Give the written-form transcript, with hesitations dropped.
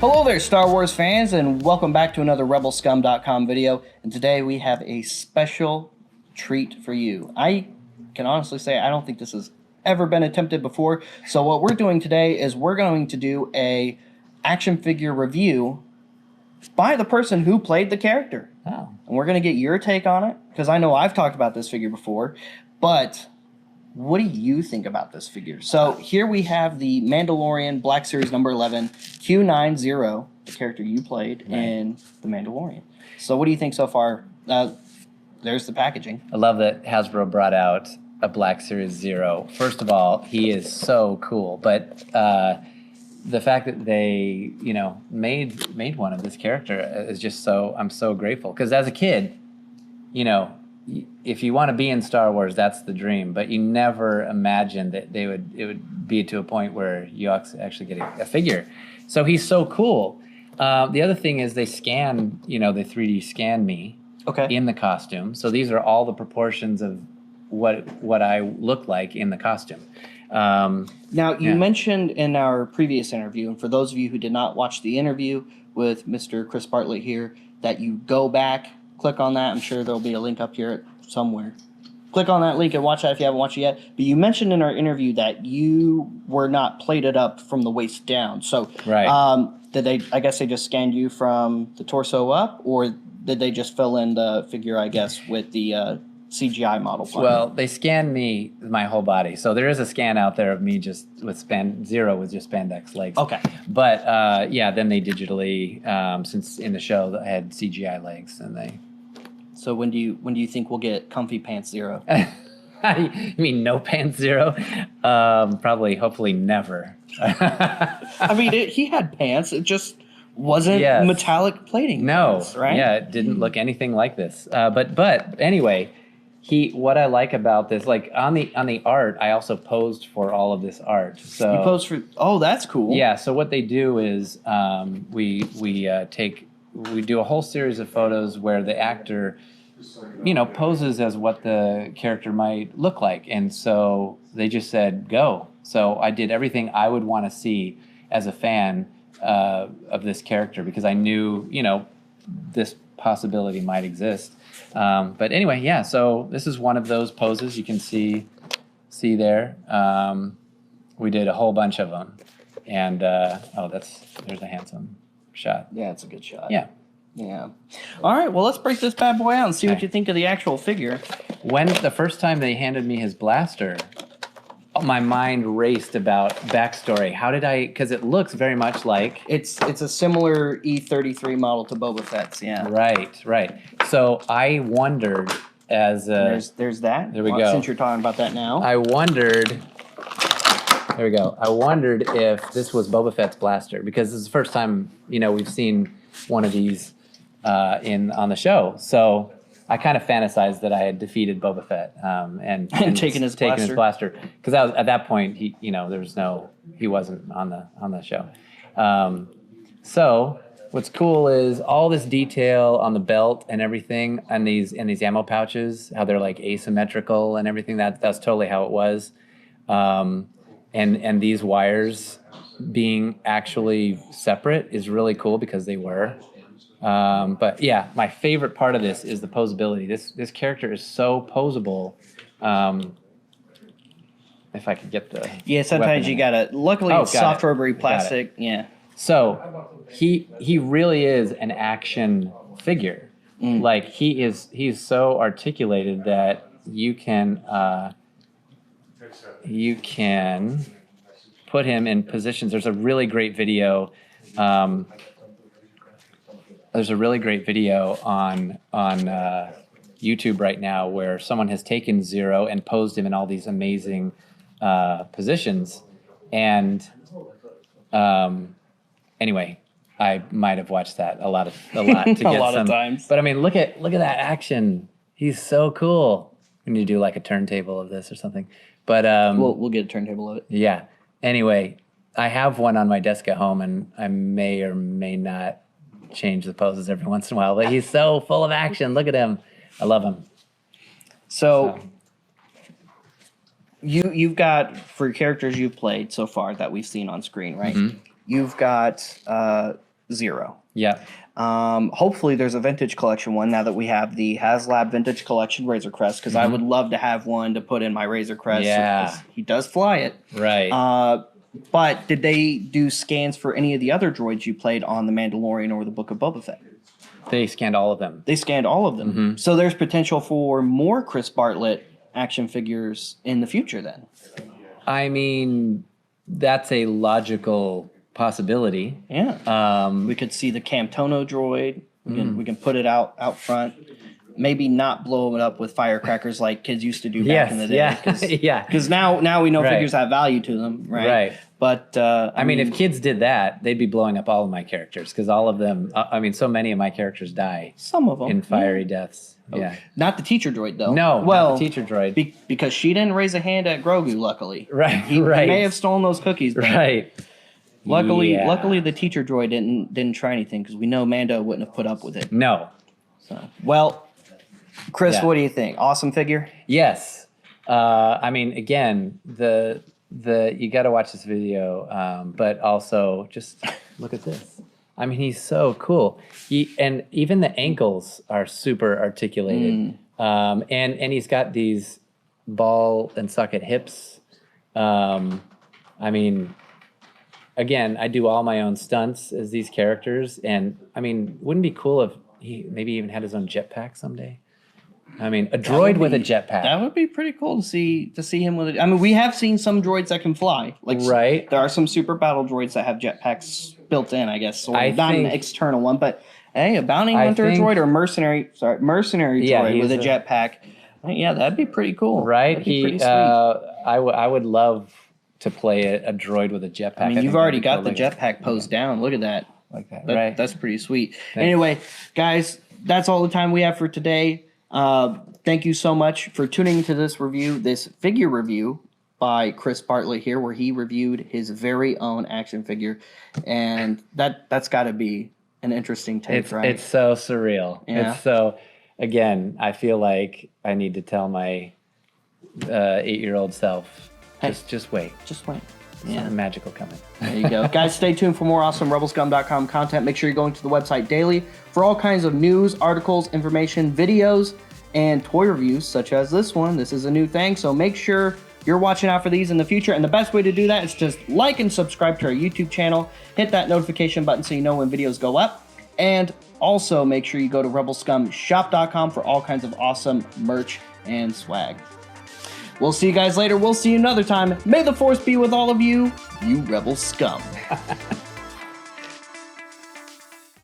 Hello there, Star Wars fans, and welcome back to another RebelScum.com video. And today we have a special treat for you. I can honestly say I don't think this has ever been attempted before. So what we're doing today is we're going to do a action figure review by the person who played the character. Oh. And we're going to get your take on it, because I know I've talked about this figure before, but what do you think about this figure? So here we have the Mandalorian Black Series number 11, Q9-0, the character you played in The Mandalorian. So what do you think so far? There's the packaging. I love that Hasbro brought out a Black Series 0. First of all, he is so cool, but the fact that they, made one of this character is just so, I'm so grateful. Because as a kid, if you want to be in Star Wars, that's the dream. But you never imagined that it would be to a point where you actually get a figure. So he's so cool. The other thing is they scan, they 3D scan me in the costume. So these are all the proportions of what I look like in the costume. Now, you mentioned in our previous interview, and for those of you who did not watch the interview with Mr. Chris Bartlett here, that you go back, click on that. I'm sure there'll be a link up here somewhere. Click on that link and watch that if you haven't watched it yet. But you mentioned in our interview that you were not plated up from the waist down. So did they? I guess they just scanned you from the torso up, or did they just fill in the figure, I guess, with the CGI model? Well, they scanned me, my whole body. So there is a scan out there of me just with Zero with just spandex legs. Okay. But then they digitally, since in the show I had CGI legs, and they. So when do you think we'll get Comfy Pants Zero? You mean no pants Zero? Probably, hopefully, never. I mean, he had pants. It just wasn't metallic plating. No, pants, right? Yeah, it didn't look anything like this. But anyway, what I like about this, like on the art, I also posed for all of this art. So you posed for? Oh, that's cool. Yeah. So what they do is we do a whole series of photos where the actor, poses as what the character might look like. And so they just said, go. So I did everything I would want to see as a fan of this character, because I knew, this possibility might exist. But anyway, yeah, so this is one of those poses you can see there. We did a whole bunch of them. And, there's a handsome shot. Yeah, it's a good shot. Yeah. Yeah. All right, well, let's break this bad boy out and see what you think of the actual figure. When the first time they handed me his blaster, my mind raced about backstory. How did because it looks very much like... It's a similar E33 model to Boba Fett's, yeah. Right. So I wondered as... There's that. There we go. Since you're talking about that now. I wondered... There we go. I wondered if this was Boba Fett's blaster, because this is the first time, we've seen one of these on the show. So I kind of fantasized that I had defeated Boba Fett and taken his blaster. Because at that point, he wasn't on the show. So what's cool is all this detail on the belt and everything, and these ammo pouches, how they're like asymmetrical and everything. That's totally how it was. And these wires being actually separate is really cool, because they were. But yeah, my favorite part of this is the posability. This character is so posable. If I could get the sometimes you gotta. Luckily, it's soft rubbery plastic. Yeah. So he really is an action figure. Like he's so articulated that you can put him in positions. There's a really great video. There's a really great video on YouTube right now where someone has taken Zero and posed him in all these amazing positions. And anyway, I might have watched that a lot to get a lot of times. But I mean, look at that action. He's so cool. We need to do like a turntable of this or something. But we'll get a turntable of it. Yeah. Anyway, I have one on my desk at home, and I may or may not change the poses every once in a while. But he's so full of action. Look at him. I love him. So you've got, for characters you've played so far that we've seen on screen, right? Mm-hmm. You've got Q9-0. Yeah. Hopefully there's a vintage collection one now that we have the HasLab vintage collection Razor Crest, because I would love to have one to put in my Razor Crest. Yeah. 'Cause he does fly it. Right. But did they do scans for any of the other droids you played on The Mandalorian or the Book of Boba Fett? They scanned all of them. They scanned all of them. So there's potential for more Chris Bartlett action figures in the future then. I mean, that's a logical possibility. Yeah. We could see the Camtono droid. We can put it out front. Maybe not blow it up with firecrackers like kids used to do back in the day. Because now we know figures have value to them, right? Right. But I mean, if kids did that, they'd be blowing up all of my characters because all of them. I mean, so many of my characters die. Some of them in fiery deaths. Yeah. Not the teacher droid though. No. Well, not the teacher droid. Because she didn't raise a hand at Grogu. Luckily. Right. He may have stolen those cookies. But right. Luckily, the teacher droid didn't try anything because we know Mando wouldn't have put up with it. No. So Chris, what do you think? Awesome figure. Yes. I mean, again, the you got to watch this video, but also just look at this. I mean, he's so cool. And even the ankles are super articulated. And he's got these ball and socket hips. I mean, again, I do all my own stunts as these characters, and I mean, wouldn't it be cool if he maybe even had his own jetpack someday? I mean, a droid with a jetpack. That would be pretty cool to see him with it. I mean, we have seen some droids that can fly. Like there are some super battle droids that have jetpacks built in, I guess. Not an external one, but hey, a bounty hunter droid or mercenary droid with a jetpack. Yeah, that'd be pretty cool. Right? I would love to play a droid with a jetpack. I mean, you've already got the jetpack posed down. Look at that. Like that, right? That's pretty sweet. Thanks. Anyway, guys, that's all the time we have for today. Thank you so much for tuning into this figure review by Chris Bartlett here, where he reviewed his very own action figure, and that's got to be an interesting take, right? It's so surreal. Yeah. It's so. Again, I feel like I need to tell my 8-year-old self, just wait. Just wait. Something magical coming. There you go. Guys, stay tuned for more awesome RebelScum.com content. Make sure you're going to the website daily for all kinds of news, articles, information, videos, and toy reviews, such as this one. This is a new thing, so make sure you're watching out for these in the future. And the best way to do that is just like and subscribe to our YouTube channel. Hit that notification button so you know when videos go up. And also make sure you go to RebelScumShop.com for all kinds of awesome merch and swag. We'll see you guys later. We'll see you another time. May the Force be with all of you, you Rebel Scum.